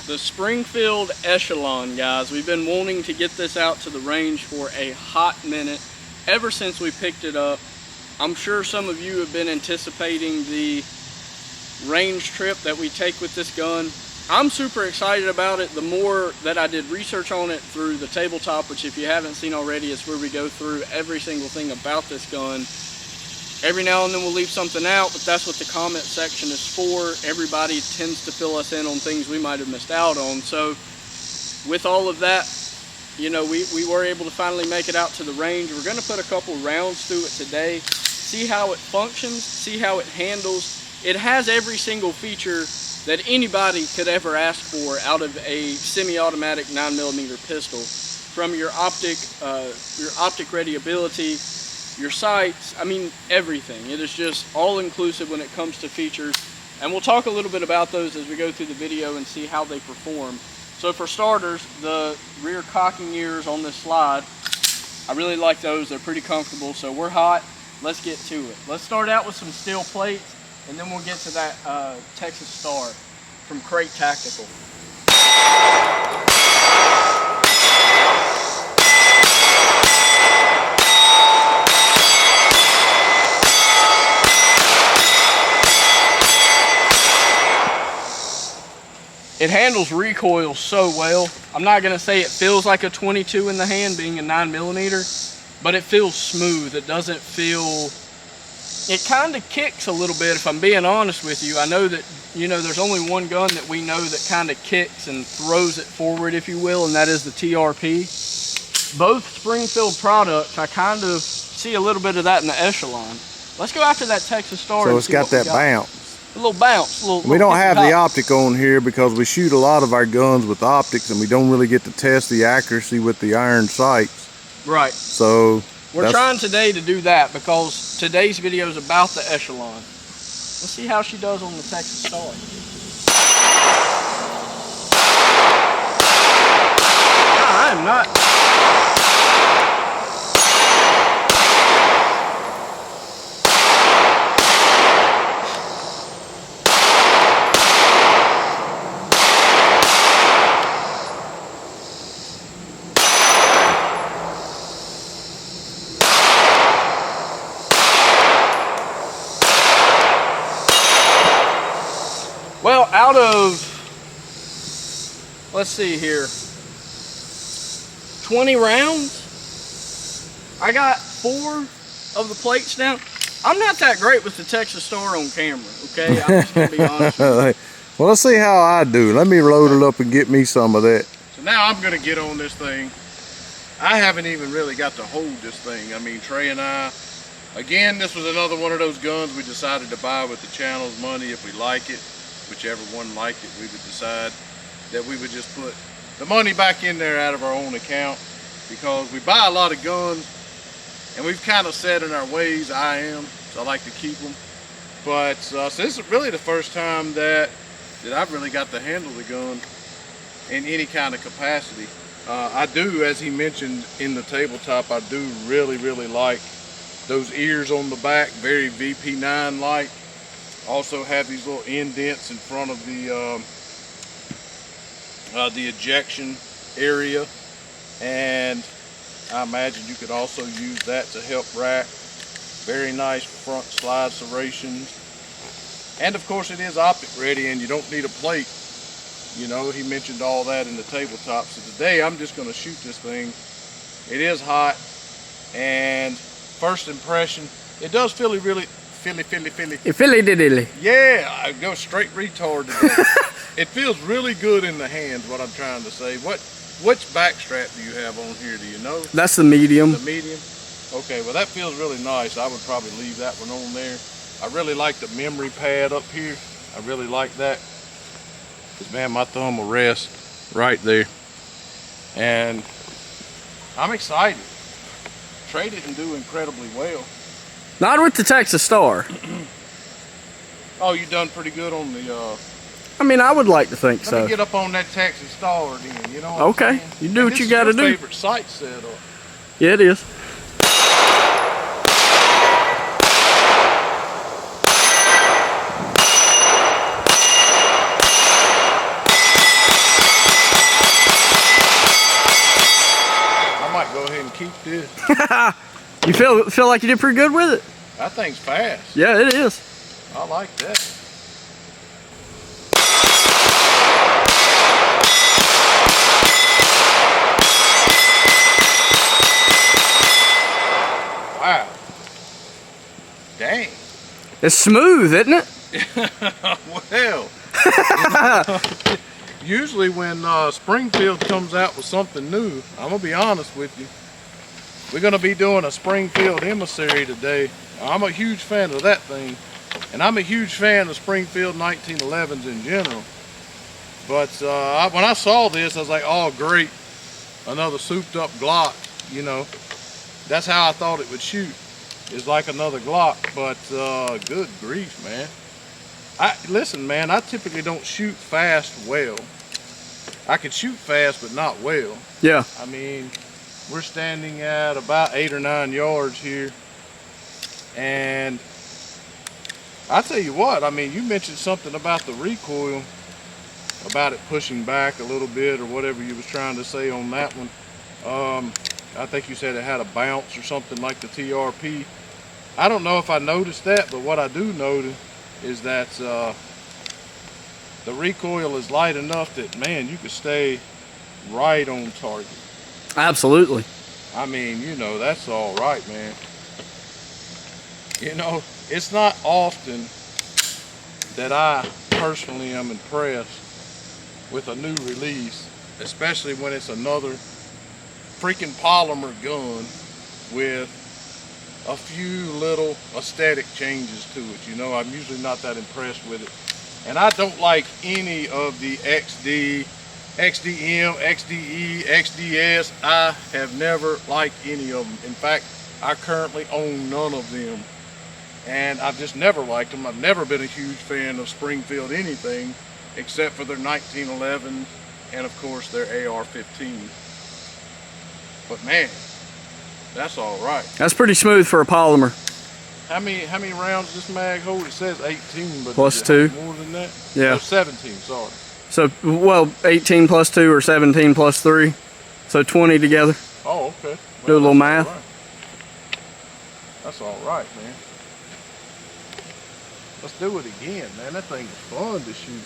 The Springfield Echelon, guys. We've been wanting to get this out to the range for a hot minute, ever since we picked it up. I'm sure some of you have been anticipating the range trip that we take with this gun. I'm super excited about it. The more that I did research on it through the tabletop, which if you haven't seen already, is where we go through every single thing about this gun. Every now and then we'll leave something out, but that's what the comment section is for. Everybody tends to fill us in on things we might have missed out on. So with all of that, you know, we were able to finally make it out to the range. We're going to put a couple rounds through it today, see how it functions, see how it handles. It has every single feature that anybody could ever ask for out of a semi-automatic 9mm pistol, from your optic ready ability, your sights, I mean everything. It is just all inclusive when it comes to features, and we'll talk a little bit about those as we go through the video and see how they perform. So for starters, the rear cocking ears on this slide, I really like those. They're pretty comfortable. So we're hot, let's get to it. Let's start out with some steel plates, and then we'll get to that Texas Star from Crate Tactical. It handles recoil so well. I'm not gonna say it feels like a 22 in the hand, being a 9mm, but it feels smooth. It doesn't feel, it kind of kicks a little bit, if I'm being honest with you. I know that, you know, there's only one gun that we know that kind of kicks and throws it forward, if you will, and that is the TRP. Both Springfield products, I kind of see a little bit of that in the Echelon. Let's go after that Texas Star. So it's got that bounce. A little bounce. We don't have the optic on here because we shoot a lot of our guns with optics, and we don't really get to test the accuracy with the iron sights. Right. So we're trying today to do that, because today's video is about the Echelon. Let's see how she does on the Texas Star. I am not. Well, out of, let's see here, 20 rounds, I got 4 of the plates down. I'm not that great with the Texas Star on camera, okay? I'm just gonna be honest with you. Well, let's see how I do. Let me load it up and get me some of that. So now I'm gonna get on this thing. I haven't even really got to hold this thing. I mean, Trey and I, again, this was another one of those guns we decided to buy with the channel's money. If we like it, whichever one liked it, we would decide that we would just put the money back in there out of our own account, because we buy a lot of guns and we've kind of set in our ways. So I like to keep them, but so this is really the first time that I've really got to handle the gun in any kind of capacity. I do, as he mentioned in the tabletop, I do really like those ears on the back, very VP9 like. Also have these little indents in front of the ejection area, and I imagine you could also use that to help rack. Very nice front slide serrations, and of course it is optic ready, and you don't need a plate. You know, he mentioned all that in the tabletop. So today I'm just going to shoot this thing. It is hot, and first impression, it does feel really Philly. Yeah, I go straight retard today. It feels really good in the hand, what I'm trying to say. Which back strap do you have on here, do you know? That's the medium. The medium? Okay, well that feels really nice. I would probably leave that one on there. I really like the memory pad up here. I really like that, because man, my thumb will rest right there. And I'm excited. Trey didn't do incredibly well. Not with the Texas Star. Oh, you done pretty good on the I mean, I would like to think so. Let me get up on that Texas Star then, you know what okay, I'm saying? you do what you gotta do. This is your favorite sight setup. Yeah, it is. and keep this. You feel like you did pretty good with it? That thing's fast. Yeah, it is. I like that. Wow. Dang. It's smooth, isn't it? Well, usually when Springfield comes out with something new, I'm gonna be honest with you, we're gonna be doing a Springfield emissary today. I'm a huge fan of that thing, and I'm a huge fan of Springfield 1911s in general. But when I saw this, I was like, oh great, another souped up Glock. You know, that's how I thought it would shoot. It's like another Glock, but good grief, man. Listen, man, I typically don't shoot fast well. I can shoot fast, but not well. Yeah. I mean, we're standing at about 8 or 9 yards here. And I tell you what, I mean, you mentioned something about the recoil, about it pushing back a little bit or whatever you was trying to say on that one. I think you said it had a bounce or something like the TRP. I don't know if I noticed that, but what I do notice is that the recoil is light enough that, man, you could stay right on target. Absolutely. I mean, you know, that's all right, man. You know, it's not often that I personally am impressed with a new release, especially when it's another freaking polymer gun with a few little aesthetic changes to it. You know, I'm usually not that impressed with it. And I don't like any of the XD, XDM, XDE, XDS. I have never liked any of them. In fact, I currently own none of them. And I've just never liked them. I've never been a huge fan of Springfield anything except for their 1911 and of course their AR-15. But man, that's all right. That's pretty smooth for a polymer. How many rounds does this mag hold? It says 18, but plus does it 2. have more than that? Yeah. Oh, 17, sorry. So, well, 18 plus 2 or 17 plus 3. So 20 together. Oh, okay. Do a little math. Right. That's all right, man. Let's do it again, man. That thing is fun to shoot.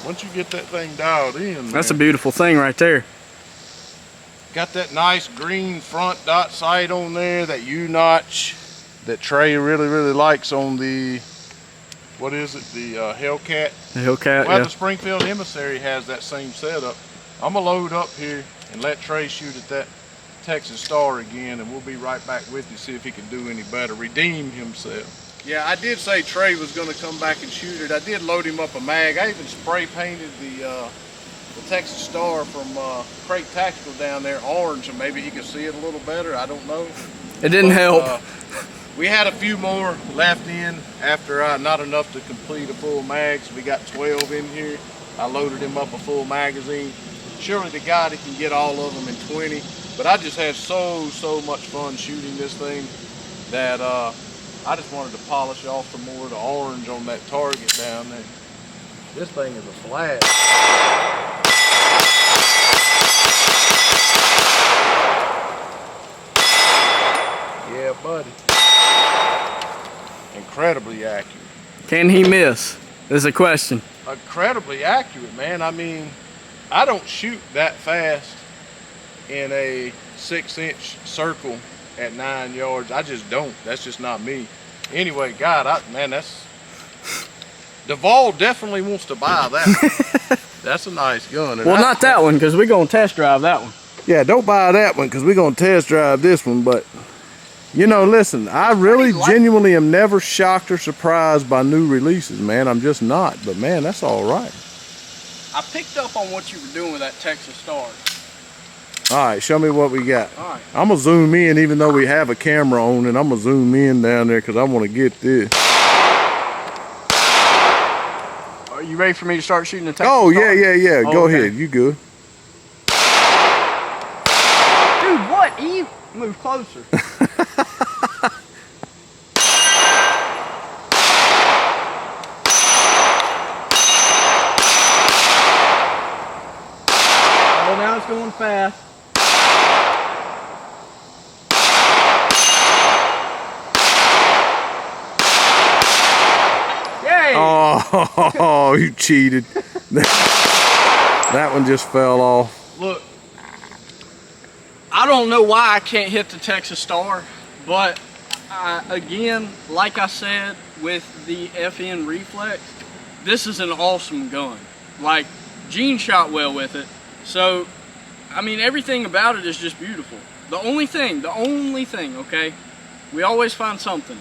Once you get that thing dialed in, That's a man, beautiful thing right there. got that nice green front dot sight on there, that U-notch that Trey really likes on the, what is it, the Hellcat? The Hellcat, Well, yeah. the Springfield Emissary has that same setup. I'm gonna load up here and let Trey shoot at that Texas Star again, and we'll be right back with you, see if he can do any better, redeem himself. Yeah, I did say Trey was gonna come back and shoot it. I did load him up a mag. I even spray painted the Texas Star from Crate Tactical down there orange, and maybe he could see it a little better. I don't know. It didn't help. We had a few more left in after not enough to complete a full mag, so we got 12 in here. I loaded him up a full magazine. Surely to God he can get all of them in 20, but I just had so much fun shooting this thing that I just wanted to polish off some more of the orange on that target down there. This thing is a blast. Yeah, buddy. Incredibly accurate. Can he miss? Is a question. Incredibly accurate, man. I mean, I don't shoot that fast in a 6-inch circle at 9 yards. I just don't. That's just not me. Anyway, God, man, that's... Duvall definitely wants to buy that. That's a nice gun. And Well, not that one, because we're going to test drive that one. Yeah, don't buy that one because we're going to test drive this one. But, you know, listen, I really genuinely am never shocked or surprised by new releases, man. I'm just not. But, man, that's all right. I picked up on what you were doing with that Texas Star. All right, show me what we got. All right. I'm going to zoom in, even though we have a camera on it. I'm going to zoom in down there because I want to get this. Are you ready for me to start shooting the Texas Oh, Star? yeah. Oh, Go okay. ahead. You good. Dude, what? Eve? Move closer. fast. Yay! Oh, you cheated. That one just fell off. Look, I don't know why I can't hit the Texas Star, but again, like I said with the FN Reflex, this is an awesome gun. Like, Gene shot well with it, so I mean everything about it is just beautiful. The only thing, okay, we always find something.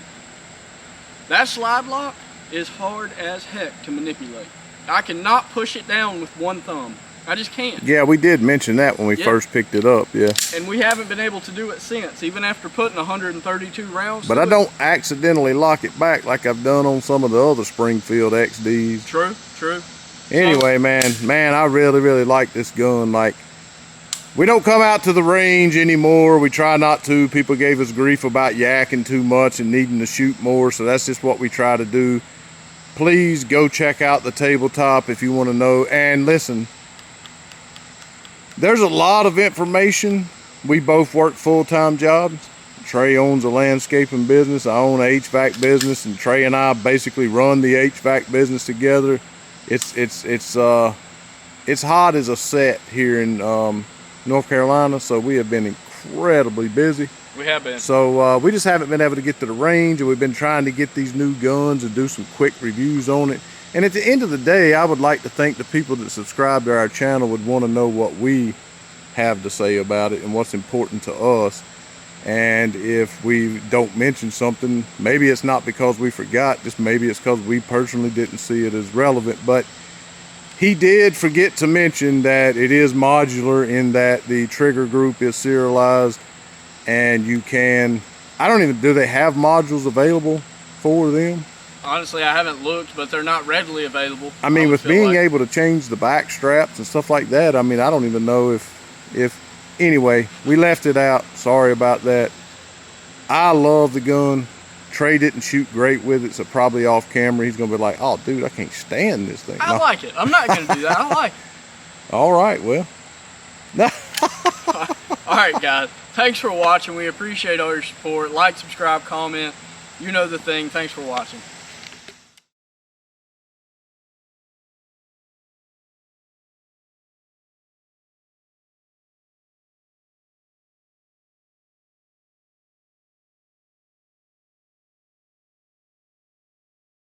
That slide lock is hard as heck to manipulate. I cannot push it down with one thumb. I just can't. Yeah, we did mention that when we first picked it up, yeah. And we haven't been able to do it since, even after putting 132 rounds. But I don't accidentally lock it back like I've done on some of the other Springfield XDs. True, true. Anyway, man, I really like this gun. Like, we don't come out to the range anymore. We try not to. People gave us grief about yakking too much and needing to shoot more, so that's just what we try to do. Please go check out the tabletop if you want to know. And listen, there's a lot of information. We both work full-time jobs. Trey owns a landscaping business. I own an HVAC business, and Trey and I basically run the HVAC business together. It's hot as a set here in North Carolina, so we have been incredibly busy. We have been. So we just haven't been able to get to the range, and we've been trying to get these new guns and do some quick reviews on it. And at the end of the day, I would like to think the people that subscribe to our channel would want to know what we have to say about it and what's important to us. And if we don't mention something, maybe it's not because we forgot, just maybe it's because we personally didn't see it as relevant. But he did forget to mention that it is modular in that the trigger group is serialized, and you can, do they have modules available for them? Honestly, I haven't looked, but they're not readily available. I mean, with being able to change the back straps and stuff like that, I mean, I don't even know if anyway, we left it out. Sorry about that. I love the gun. Trey didn't shoot great with it, so probably off camera he's gonna be like, "Oh, dude, I can't stand this thing." I like it. I'm not gonna do that. I like it. All right, well. All right, guys. Thanks for watching. We appreciate all your support. Like, subscribe, comment. You know the thing. Thanks for watching.